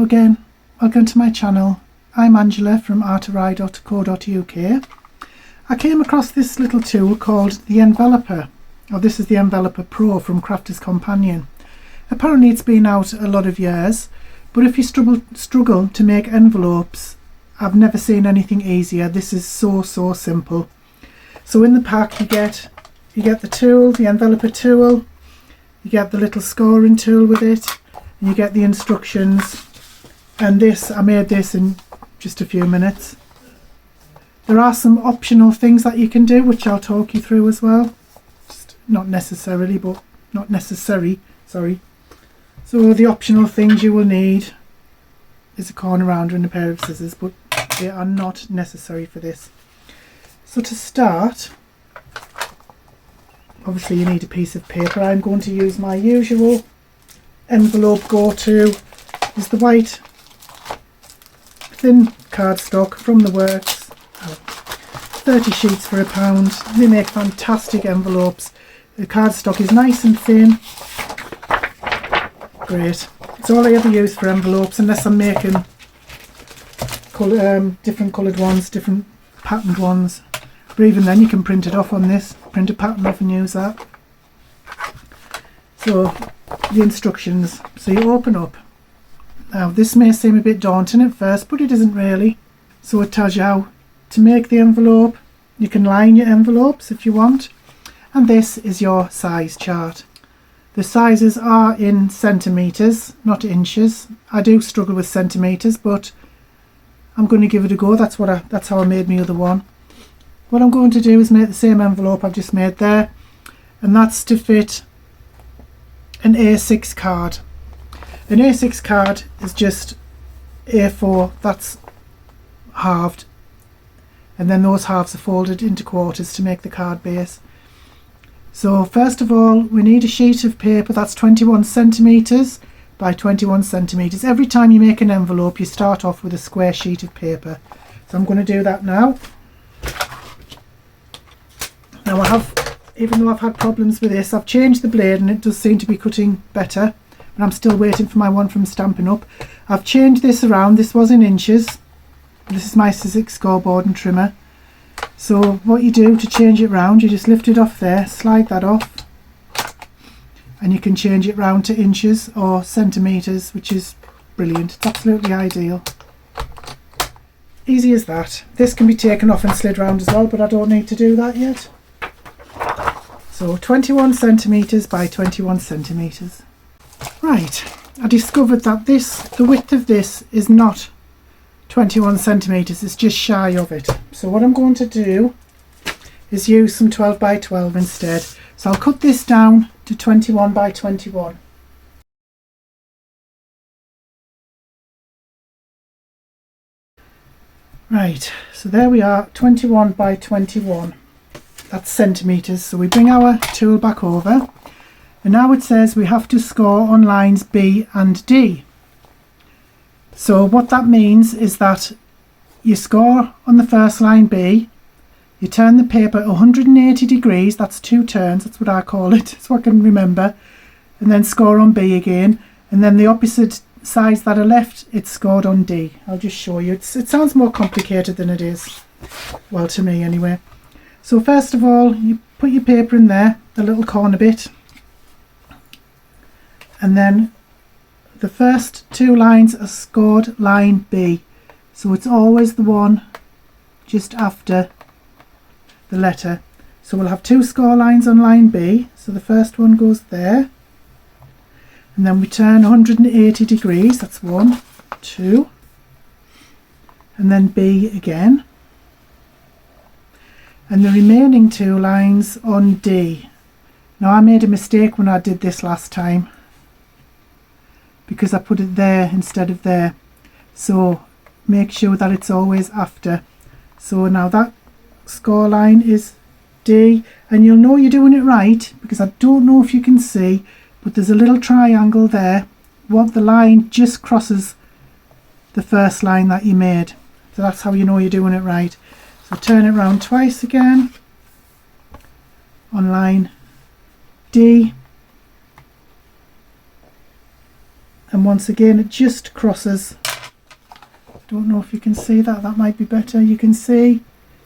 Hello again, welcome to my channel. I'm Angela from artorai.co.uk. I came across this little tool called the Enveloper, or this is the Enveloper Pro from Crafter's Companion. Apparently it's been out a lot of years, but if you struggle to make envelopes, I've never seen anything easier. This is so simple. So in the pack you get the tool, the Enveloper tool, you get the little scoring tool with it, and you get the instructions. And this, I made this in just a few minutes. There are some optional things that you can do, which I'll talk you through as well. Just not necessarily, but not necessary, sorry. So the optional things you will need is a corner rounder and a pair of scissors, but they are not necessary for this. So to start, obviously you need a piece of paper. I'm going to use my usual envelope go-to, is the white thin cardstock from the works. 30 sheets for £1. They make fantastic envelopes. The cardstock is nice and thin. Great. It's all I ever use for envelopes, unless I'm making different coloured ones, different patterned ones. But even then you can print it off on this, print a pattern off and use that. So the instructions. So you open up. Now this may seem a bit daunting at first, but it isn't really. So it tells you how to make the envelope. You can line your envelopes if you want. And this is your size chart. The sizes are in centimetres, not inches. I do struggle with centimetres, but I'm going to give it a go. That's how I made my other one. What I'm going to do is make the same envelope I've just made there, and that's to fit an A6 card. An A6 card is just A4, that's halved, and then those halves are folded into quarters to make the card base. So first of all, we need a sheet of paper that's 21 centimetres by 21 centimetres. Every time you make an envelope, you start off with a square sheet of paper. So I'm going to do that now. Now even though I've had problems with this, I've changed the blade and it does seem to be cutting better. But I'm still waiting for my one from Stampin' Up. I've changed this around. This was in inches. This is my Sizzix scoreboard and trimmer. So what you do to change it round, you just lift it off there, slide that off, and you can change it round to inches or centimetres, which is brilliant. It's absolutely ideal. Easy as that. This can be taken off and slid round as well, but I don't need to do that yet. So 21 centimetres by 21 centimetres. Right, I discovered that the width of this is not 21 centimetres, it's just shy of it. So what I'm going to do is use some 12 by 12 instead. So I'll cut this down to 21 by 21. Right, so there we are, 21 by 21. That's centimetres. So we bring our tool back over, and now it says we have to score on lines B and D. So what that means is that you score on the first line B, you turn the paper 180 degrees, that's 2 turns, that's what I call it, that's what I can remember, and then score on B again, and then the opposite sides that are left, it's scored on D. I'll just show you. It sounds more complicated than it is, well, to me anyway. So first of all, you put your paper in there, the little corner bit, and then the first 2 lines are scored line B, so it's always the one just after the letter. So we'll have 2 score lines on line B, so the first one goes there, and then we turn 180 degrees, that's 1, 2, and then B again, and the remaining 2 lines on D. Now I made a mistake when I did this last time, because I put it there instead of there, so make sure that it's always after. So now that score line is D, and you'll know you're doing it right because I don't know if you can see, but there's a little triangle there. What the line just crosses the first line that you made, so that's how you know you're doing it right. So turn it round twice again on line D, and once again it just crosses. Don't know if you can see that, that might be better. You can see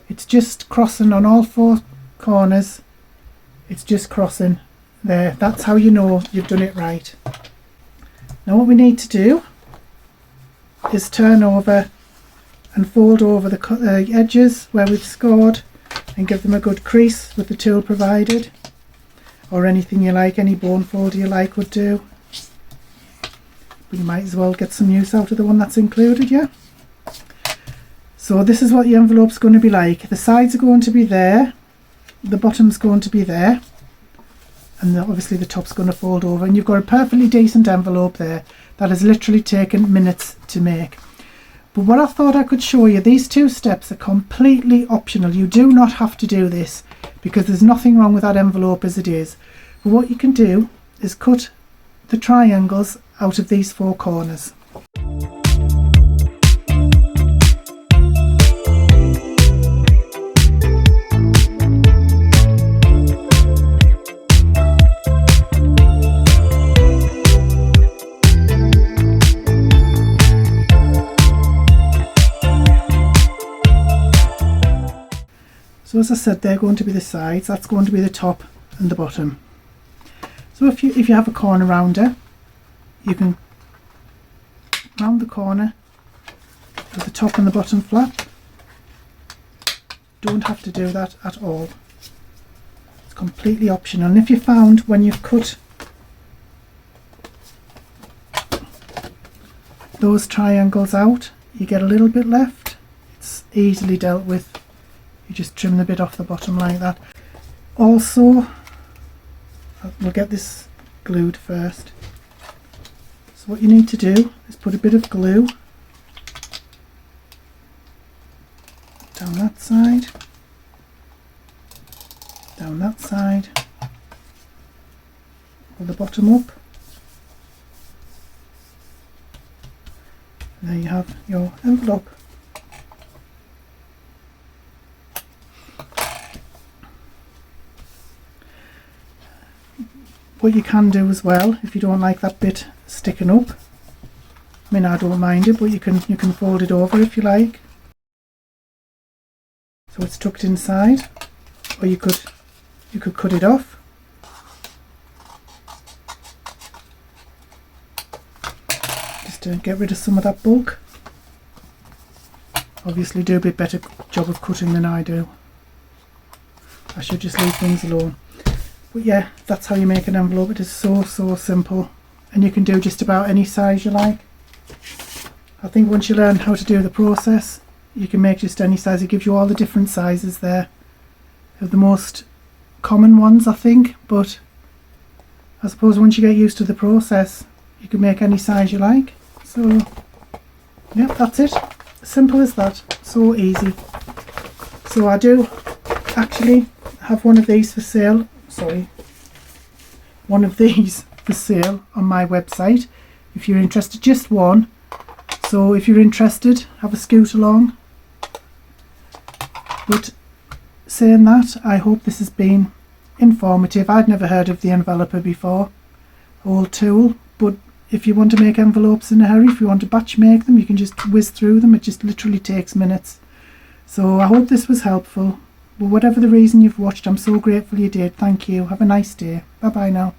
it's just crossing on all four corners. It's just crossing there. That's how you know you've done it right. Now what we need to do is turn over and fold over the edges where we've scored and give them a good crease with the tool provided, or anything you like, any bone folder you like would do. But you might as well get some use out of the one that's included, yeah? So this is what the envelope's going to be like. The sides are going to be there, the bottom's going to be there, and obviously the top's going to fold over, and you've got a perfectly decent envelope there that has literally taken minutes to make. But what I thought I could show you, these two steps are completely optional. You do not have to do this because there's nothing wrong with that envelope as it is. But what you can do is cut the triangles out of these four corners. So as I said, they're going to be the sides, that's going to be the top and the bottom. So if you have a corner rounder, you can round the corner with the top and the bottom flap. Don't have to do that at all. It's completely optional. And if you found when you've cut those triangles out, you get a little bit left, it's easily dealt with. You just trim the bit off the bottom like that. Also, we'll get this glued first. So what you need to do is put a bit of glue down that side, down that side, pull the bottom up, and there you have your envelope. What you can do as well, if you don't like that bit sticking up, I mean, I don't mind it, but you can fold it over if you like, so it's tucked inside, or you could cut it off. Just to get rid of some of that bulk. Obviously do a bit better job of cutting than I do. I should just leave things alone. But yeah, that's how you make an envelope. It is so simple, and you can do just about any size you like. I think once you learn how to do the process, you can make just any size. It gives you all the different sizes there. They're the most common ones, I think, but I suppose once you get used to the process, you can make any size you like. So yeah, that's it. Simple as that. So easy. So I do actually have one of these for sale. One of these for sale on my website if you're interested, just one. So if you're interested, have a scoot along. But saying that, I hope this has been informative. I'd never heard of the enveloper before, old tool, but if you want to make envelopes in a hurry, if you want to batch make them, you can just whiz through them. It just literally takes minutes. So I hope this was helpful. But whatever the reason you've watched, I'm so grateful you did. Thank you. Have a nice day. Bye bye now.